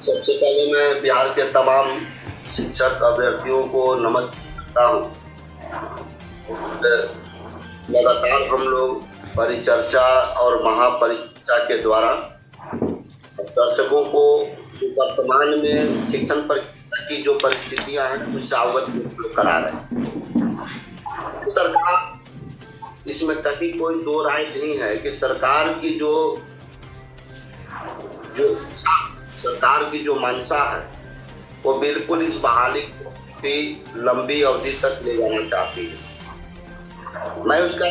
सबसे पहले मैं बिहार के तमाम शिक्षक अभ्यर्थियों को नमस्कार करता हूँ। लगातार हम लोग परिचर्चा और महापरिचर्चा के द्वारा दर्शकों को वर्तमान में शिक्षण प्रक्रिया की जो परिस्थितियां हैं उससे अवगत करा रहे हैं। सरकार इसमें कहीं कोई दो राय नहीं है कि सरकार की सरकार की जो मंशा है वो बिल्कुल इस बहाली को भी लंबी अवधि तक ले जाना चाहती है। मैं उसका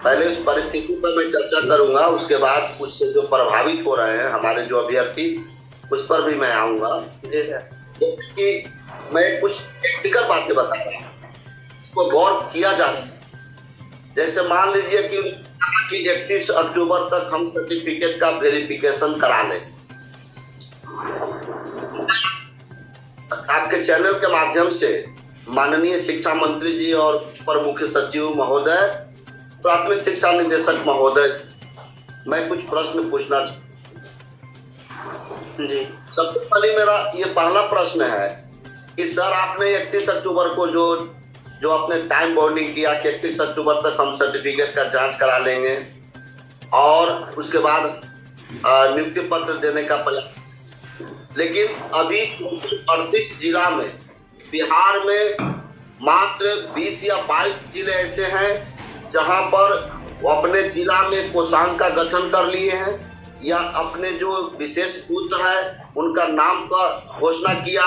पहले उस परिस्थिति पर मैं चर्चा करूंगा, उसके बाद उससे जो प्रभावित हो रहे हैं हमारे जो अभ्यर्थी उस पर भी मैं आऊंगा। जैसे कि मैं कुछ टेक्निकल बातें बता रहा हूँ, उसको गौर किया जाए। जैसे मान लीजिए कि 31 अक्टूबर तक हम सर्टिफिकेट का वेरिफिकेशन करा लें। आपके चैनल के माध्यम से माननीय शिक्षा मंत्री जी और अपर मुख्य सचिव महोदय, प्राथमिक शिक्षा निदेशक महोदय, मैं कुछ प्रश्न पूछना जी। सबसे पहले मेरा ये पहला प्रश्न है कि सर आपने 31 अक्टूबर को जो अपने टाइम बाउंडिंग किया कि 31 अक्टूबर तक हम सर्टिफिकेट का जांच करा लेंगे और उसके बाद नियुक्ति पत्र देने का प्रयास, लेकिन अभी 38 जिला में बिहार में मात्र 20 या 22 जिले ऐसे हैं जहां पर वो अपने जिला में कोषांग का गठन कर लिए हैं या अपने जो विशेष दूत है उनका नाम का घोषणा किया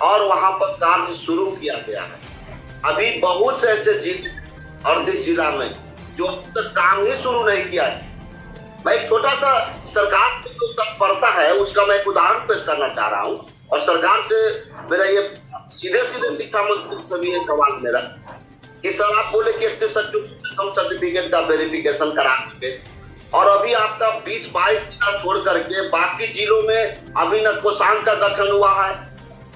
और वहां पर कार्य शुरू किया गया है। अभी बहुत से ऐसे जिले 38 जिला में जो अब तक काम ही शुरू नहीं किया है। मैं एक छोटा सा सरकार की जो तत्परता है उसका मैं एक उदाहरण पेश करना चाह रहा हूँ और सरकार से मेरा ये सीधे शिक्षा मंत्री से भी ये सवाल मेरा कि सर आप बोले कि 31 अक्टूबर हम सर्टिफिकेट का वेरिफिकेशन करा देंगे और अभी आपका 20-22 जिला छोड़ करके बाकी जिलों में अभी न कोषांग का गठन हुआ है,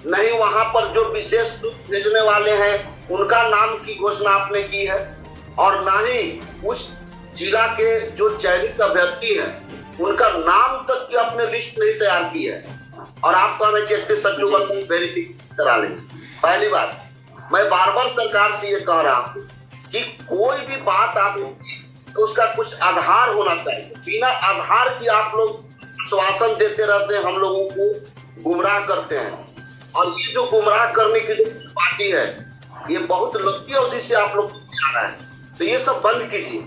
नहीं वहां पर जो विशेष दूत भेजने वाले हैं उनका नाम की घोषणा आपने की है और ना ही उस जिला के जो चयनित अभ्यर्थी हैं उनका नाम तक की अपने लिस्ट नहीं तैयार की है और आप कह रहे हैं कि 31 अक्टूबर तक वेरिफिकेशन करा लेंगे। पहली बात, मैं बार-बार सरकार से ये कह रहा हूँ कि कोई भी बात आप तो उसका कुछ आधार होना चाहिए। बिना आधार की आप लोग आश्वासन देते रहते हैं, हम लोगों को गुमराह करते हैं और ये जो गुमराह करने की जो पार्टी है ये बहुत लंबी अवधि से आप लोग आ रहा है, तो ये सब बंद कीजिए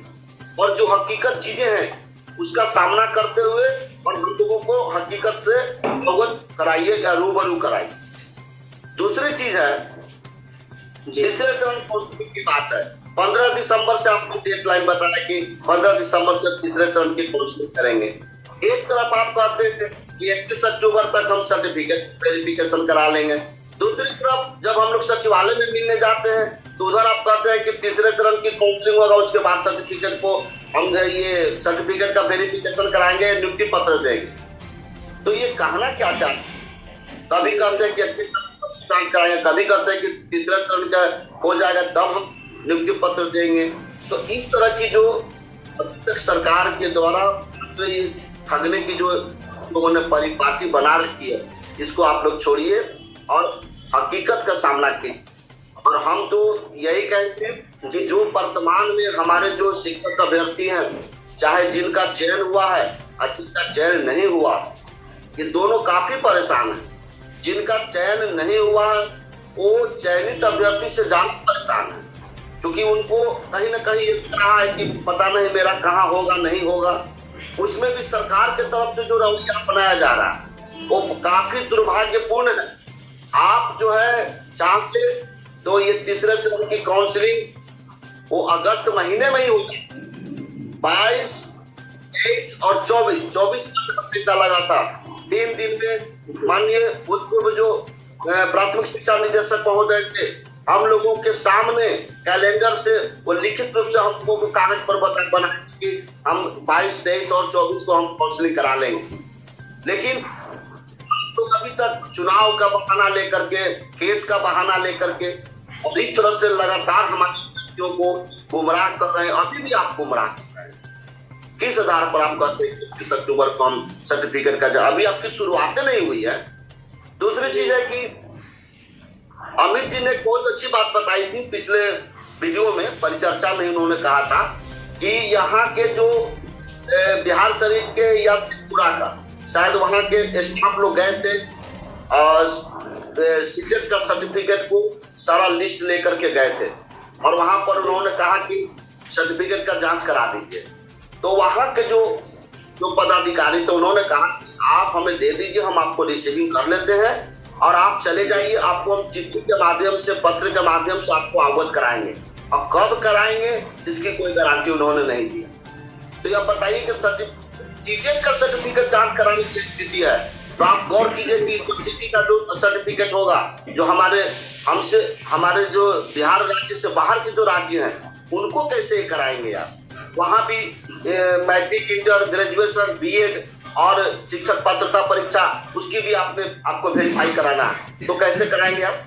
और जो हकीकत चीजें हैं उसका सामना करते हुए और हम लोगों को हकीकत से अवगत कराइए या रूबरू कराइए। दूसरी चीज है तीसरे चरण की बात है। 15 दिसंबर से आपको डेडलाइन बताया कि 15 दिसंबर से तीसरे चरण की काउंसलिंग करेंगे। एक तरफ आप कहते हैं कि 31 अक्टूबर तक हम सर्टिफिकेट वेरिफिकेशन करा लेंगे, दूसरी तरफ जब हम लोग सचिवालय में मिलने जाते हैं तो उधर आप कहते हैं कि तीसरे चरण की काउंसलिंग होगा, उसके बाद सर्टिफिकेट को हम ये सर्टिफिकेट का वेरिफिकेशन कराएंगे, नियुक्ति पत्र देंगे। तो ये कहना क्या चाहते हैं? कभी कहते हैं कि 31 जांच कराएंगे, कभी कहते हैं कि तीसरे चरण का हो जाएगा तब हम नियुक्ति पत्र देंगे। तो इस तरह की जो अब तक सरकार के द्वारा तो ये ठगने की जो लोगों ने परिपाटी बना रखी है, इसको आप लोग छोड़िए और हकीकत का सामना कीजिए। और हम तो यही कहते हैं कि जो वर्तमान में हमारे जो शिक्षक अभ्यर्थी हैं, चाहे जिनका चयन हुआ है और जिनका चयन नहीं हुआ, ये दोनों काफी परेशान हैं। जिनका चयन नहीं हुआ वो चयनित अभ्यर्थी से ज्यादा परेशान है क्योंकि उनको कहीं ना कहीं ये दिख रहा है कि पता नहीं मेरा कहाँ होगा नहीं होगा। उसमें भी सरकार की तरफ से जो रवैया अपनाया जा रहा है वो काफी दुर्भाग्यपूर्ण है। आप जो है चाहते तो ये तीसरे चरण की काउंसलिंग वो अगस्त महीने में ही होगी। 22, 23 और 24 का लगा था। 3 दिन में माननीय भूतपूर्व जो प्राथमिक शिक्षा निदेशक महोदय थे, हम लोगों के सामने कैलेंडर से वो लिखित रूप से हमको कागज पर बनाए कि हम 22, 23 और 24 को हम काउंसलिंग करा लेंगे। लेकिन तो अभी तक चुनाव का बहाना लेकर के, केस का बहाना लेकर के और इस तरह से लगातार हमारे बच्चों को गुमराह कर रहे हैं। अभी भी आप गुमराह कर रहे हैं। किस आधार पर आप कहते हैं 31 अक्टूबर को हम सर्टिफिकेट का अभी आपकी शुरुआत नहीं हुई है। दूसरी चीज है कि अमित जी ने बहुत अच्छी बात बताई थी पिछले वीडियो में, परिचर्चा में उन्होंने कहा था कि यहाँ के जो बिहार शरीफ के या शेखपुरा का शायद वहाँ के स्टाफ लोग गए थे और सीटेट का सर्टिफिकेट को सारा लिस्ट लेकर के गए थे और वहां पर उन्होंने कहा कि सर्टिफिकेट का जांच करा दीजिए। तो वहां के जो पदाधिकारी थे उन्होंने कहा आप हमें दे दीजिए, हम आपको रिसीविंग कर लेते हैं और आप चले जाइए, आपको हम चिट्ठी के माध्यम से, पत्र के माध्यम से आपको अवगत कराएंगे। और कब कराएंगे इसकी कोई गारंटी उन्होंने नहीं दी। तो यह बताइए कि सीटेट का सर्टिफिकेट जांच कराने की स्थिति है तो आप गौर कीजिए कि यूनिवर्सिटी का जो सर्टिफिकेट होगा, जो हमारे जो बिहार राज्य से बाहर के जो राज्य हैं उनको कैसे कराएंगे आप? वहां भी मैट्रिक, इंटर, ग्रेजुएशन, बीएड और शिक्षक पात्रता परीक्षा उसकी भी आपको वेरीफाई कराना है, तो कैसे कराएंगे आप?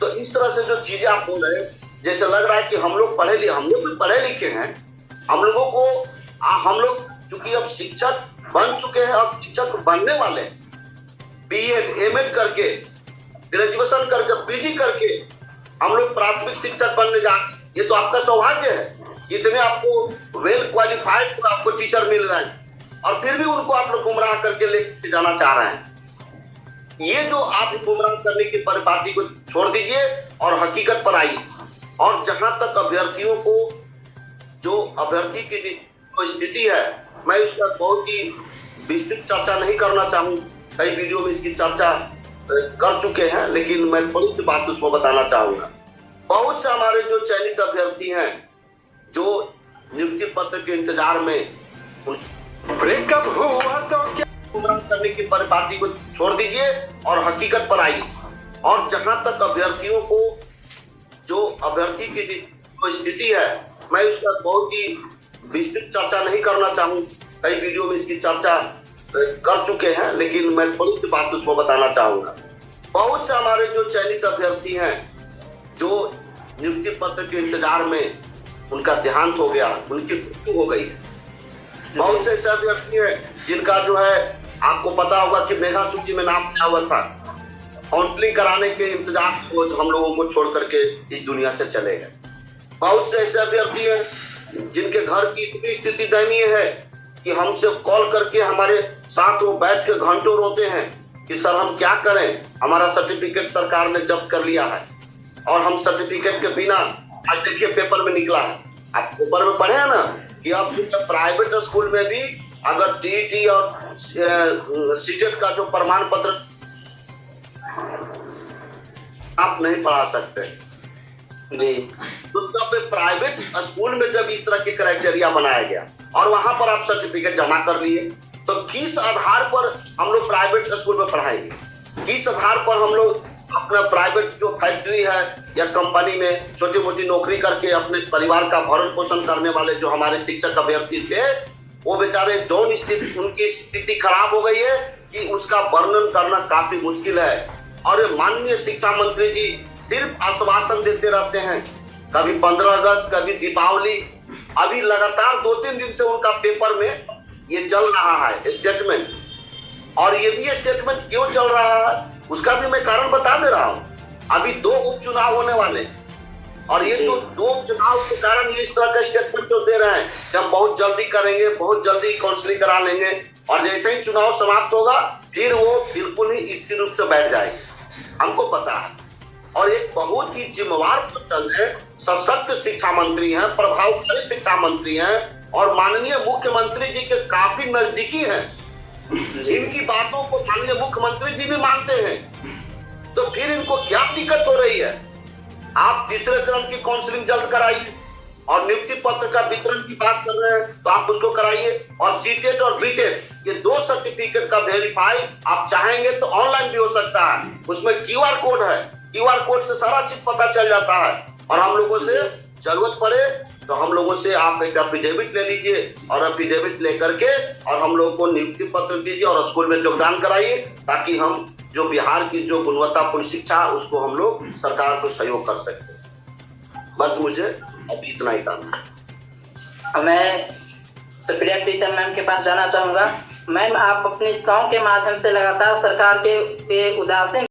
तो इस तरह से जो चीजें आप बोल रहे हैं, जैसे लग रहा है कि हम लोग भी पढ़े लिखे हैं, हम लोग चूंकि अब शिक्षक बन चुके हैं और शिक्षक बनने वाले हैं, बीएड, एमएड करके, ग्रेजुएशन करके, पीजी करके हम लोग प्राथमिक शिक्षक बनने जा रहे हैं। ये तो आपका सौभाग्य है, इतने आपको वेल क्वालिफाइड आपको टीचर मिल रहे हैं और फिर भी उनको आप लोग गुमराह करके लेके जाना चाह रहे हैं। ये जो आप गुमराह करने की परिपाटी को छोड़ दीजिए और हकीकत पर आइए। और जहां तक अभ्यर्थियों को, जो अभ्यर्थी की जो स्थिति है, मैं उसका बहुत ही विस्तृत चर्चा नहीं करना चाहूँ, कई वीडियो में इसकी चर्चा कर चुके हैं, लेकिन मैं थोड़ी सी बात उसको बताना चाहूंगा। बहुत से हमारे जो चयनित अभ्यर्थी हैं जो नियुक्ति पत्र के इंतजार में, ब्रेकअप हुआ तो क्या, गुमराह करने की परिपाटी को छोड़ दीजिए और हकीकत पर आइए। और जहां तक अभ्यर्थियों को, जो अभ्यर्थी की जो स्थिति है, मैं उसका बहुत ही विस्तृत चर्चा नहीं करना चाहूँ, कई वीडियो में इसकी चर्चा कर चुके हैं, लेकिन मैं थोड़ी सी बात उसको बताना चाहूंगा। बहुत से हमारे जो चयनित अभ्यर्थी हैं जो नियुक्ति पत्र के इंतजार में, उनका देहांत हो गया, उनकी मृत्यु हो गई है। बहुत से ऐसे अभ्यर्थी हैं जिनका जो है आपको पता होगा कि मेगा सूची में नाम आया हुआ था, काउंसलिंग कराने के इंतजार में हम लोगों को छोड़ करके इस दुनिया से चले गए। बहुत से ऐसे अभ्यर्थी हैं जिनके घर की इतनी स्थिति दयनीय है कि हमसे कॉल करके हमारे साथ वो बैठ के घंटों रोते हैं कि सर हम क्या करें, हमारा सर्टिफिकेट सरकार ने जब्त कर लिया है और हम सर्टिफिकेट के बिना, आज देखिए पेपर में निकला है, आप पेपर में पढ़े हैं ना कि अब प्राइवेट स्कूल में भी अगर टीईटी और सीटेट का जो प्रमाण पत्र आप नहीं पढ़ा सकते जी, तो तब प्राइवेट स्कूल में जब इस तरह के क्राइटेरिया बनाया गया और वहां पर आप सर्टिफिकेट जमा कर लिए, तो किस आधार पर हम लोग प्राइवेट स्कूल में पढ़ाएंगे? किस आधार पर हम लोग अपना प्राइवेट जो फैक्ट्री है या कंपनी में छोटी मोटी नौकरी करके अपने परिवार का भरण पोषण करने वाले जो हमारे शिक्षक अभ्यर्थी थे, वो बेचारे जौन स्थिति, उनकी स्थिति खराब हो गई है कि उसका वर्णन करना काफी मुश्किल है। और माननीय शिक्षा मंत्री जी सिर्फ आश्वासन देते रहते हैं, कभी 15 अगस्त, कभी दीपावली। अभी लगातार 2-3 दिन से उनका पेपर में ये चल रहा है स्टेटमेंट, और ये भी स्टेटमेंट क्यों चल रहा है उसका भी मैं कारण बता दे रहा हूँ। अभी 2 उपचुनाव होने वाले और ये तो 2 उपचुनाव के कारण ये इस तरह का स्टेटमेंट तो दे रहे हैं कि हम बहुत जल्दी करेंगे, बहुत जल्दी काउंसलिंग करा लेंगे, और जैसे ही चुनाव समाप्त होगा फिर वो बिल्कुल ही स्थिर रूप से बैठ जाएंगे, हमको पता है। और एक बहुत ही जिम्मेवार पर्सन है, सशक्त शिक्षा मंत्री हैं, प्रभावशाली शिक्षा मंत्री हैं और माननीय मुख्यमंत्री जी के काफी नजदीकी हैं। इनकी बातों को माननीय मुख्यमंत्री जी भी मानते हैं, तो फिर इनको क्या दिक्कत हो रही है? आप तीसरे चरण की काउंसलिंग जल्द कराइए और नियुक्ति पत्र का वितरण की बात कर रहे हैं तो आप उसको कराइए। और सीटेट और बीटेट, ये 2 सर्टिफिकेट का वेरीफाई आप चाहेंगे तो ऑनलाइन भी हो सकता है, उसमें क्यूआर कोड है, क्यूआर कोड से सारा चीज पता चल जाता है। और हम लोगों से जरूरत पड़े तो हम लोगों से आप एक एफिडेविट ले लीजिए और एफिडेविट लेकर के और हम लोग को नियुक्ति पत्र दीजिए और स्कूल में योगदान कराइए, ताकि हम जो बिहार की जो गुणवत्तापूर्ण शिक्षा उसको हम लोग सरकार को सहयोग कर सकते। बस मुझे अभी इतना ही काम है। मैं सुप्रिया प्रीतम मैम के पास जाना चाहूँगा। मैम, आप अपनी सॉन्ग के माध्यम से लगातार सरकार पे उदासीन